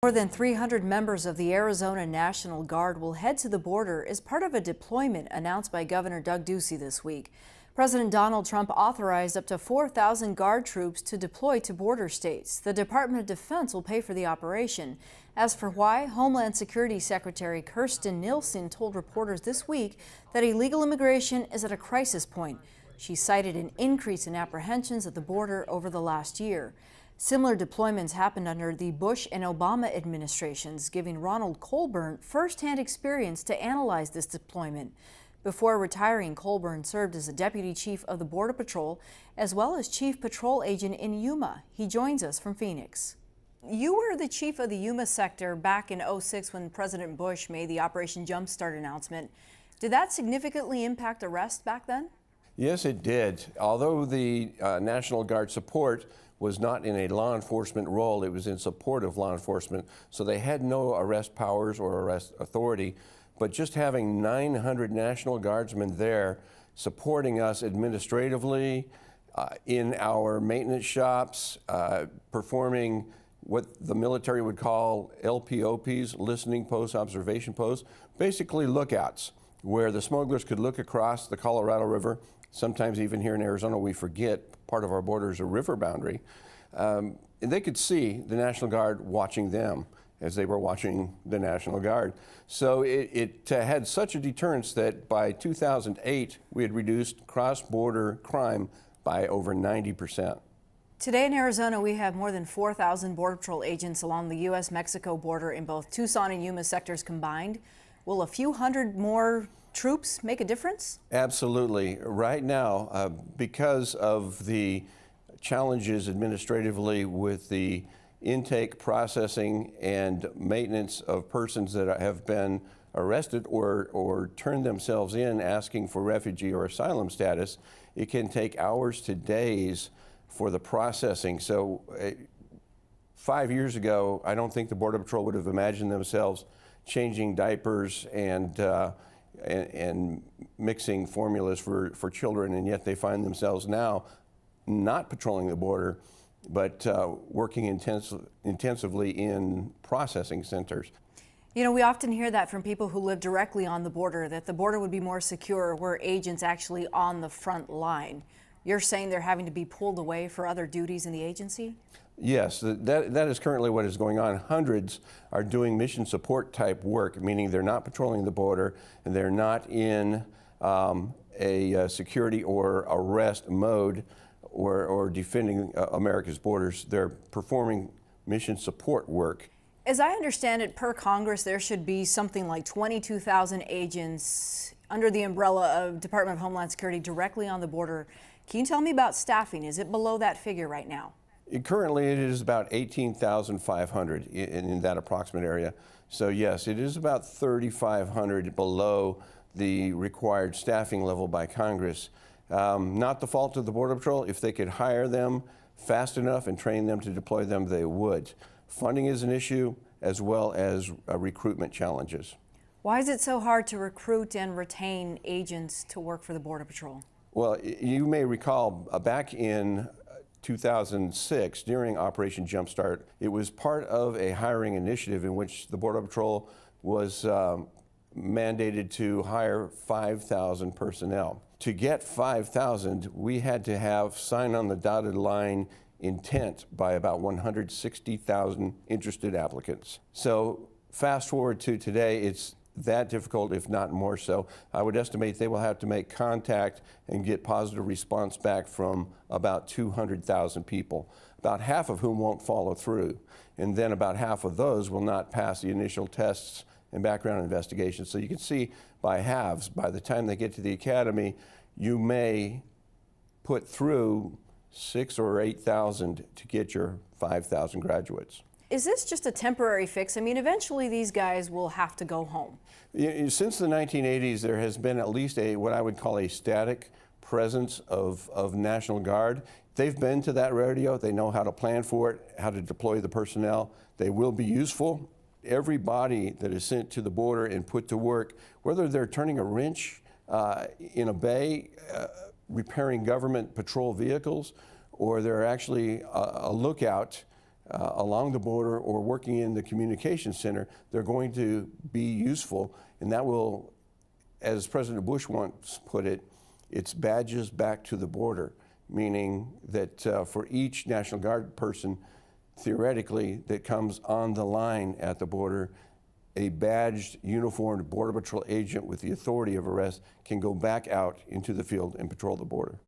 More than 300 members of the Arizona National Guard will head to the border as part of a deployment announced by Governor Doug Ducey this week. President Donald Trump authorized up to 4,000 Guard troops to deploy to border states. The Department of Defense will pay for the operation. As for why, Homeland Security Secretary Kirstjen Nielsen told reporters this week that illegal immigration is at a crisis point. She cited an increase in apprehensions at the border over the last year. Similar deployments happened under the Bush and Obama administrations, giving Ronald Colburn first-hand experience to analyze this deployment. Before retiring, Colburn served as a deputy chief of the Border Patrol as well as chief patrol agent in Yuma. He joins us from Phoenix. You were the chief of the Yuma sector back in '06 when President Bush made the Operation Jump Start announcement. Did that significantly impact arrests back then? Yes, it did. Although the National Guard support was not in a law enforcement role, it was in support of law enforcement, so they had no arrest powers or arrest authority. But just having 900 National Guardsmen there supporting us administratively in our maintenance shops, performing what the military would call LPOPs, listening posts, observation posts, basically lookouts, where the smugglers could look across the Colorado River. Sometimes even here in Arizona, we forget part of our border is a river boundary. And they could see the National Guard watching them as they were watching the National Guard. So it had such a deterrence that by 2008, we had reduced cross-border crime by over 90%. Today in Arizona, we have more than 4,000 Border Patrol agents along the U.S.-Mexico border in both Tucson and Yuma sectors combined. Will a few hundred more troops make a difference? Absolutely. Right now, because of the challenges administratively with the intake, processing, and maintenance of persons that have been arrested or turned themselves in asking for refugee or asylum status, it can take hours to days for the processing. So 5 years ago, I don't think the Border Patrol would have imagined themselves changing diapers and mixing formulas for children, and yet they find themselves now not patrolling the border, but working intensively in processing centers. You know, we often hear that from people who live directly on the border, that the border would be more secure were agents actually on the front line. You're saying they're having to be pulled away for other duties in the agency? Yes, that is currently what is going on. Hundreds are doing mission support type work, meaning they're not patrolling the border and they're not in a security or arrest mode or defending America's borders. They're performing mission support work. As I understand it, per Congress, there should be something like 22,000 agents under the umbrella of Department of Homeland Security directly on the border. Can you tell me about staffing? Is it below that figure right now? Currently, it is about 18,500 in that approximate area. So yes, it is about 3,500 below the required staffing level by Congress. Not the fault of the Border Patrol. If they could hire them fast enough and train them to deploy them, they would. Funding is an issue, as well as recruitment challenges. Why is it so hard to recruit and retain agents to work for the Border Patrol? Well, you may recall back in 2006, during Operation Jump Start, it was part of a hiring initiative in which the Border Patrol was mandated to hire 5,000 personnel. To get 5,000, we had to have sign on the dotted line intent by about 160,000 interested applicants. So fast forward to today, it's that difficult, if not more so. I would estimate they will have to make contact and get positive response back from about 200,000 people, about half of whom won't follow through. And then about half of those will not pass the initial tests and background investigations. So you can see by halves, by the time they get to the academy, you may put through 6,000 or 8,000 to get your 5,000 graduates. Is this just a temporary fix? I mean, eventually these guys will have to go home. Since the 1980s, there has been at least what I would call a static presence of National Guard. They've been to that rodeo. They know how to plan for it, how to deploy the personnel. They will be useful. Every body that is sent to the border and put to work, whether they're turning a wrench in a bay, repairing government patrol vehicles, or they're actually a lookout along the border or working in the communication center, they're going to be useful, and that will, as President Bush once put it, it's badges back to the border, meaning that for each National Guard person, theoretically, that comes on the line at the border, a badged, uniformed Border Patrol agent with the authority of arrest can go back out into the field and patrol the border.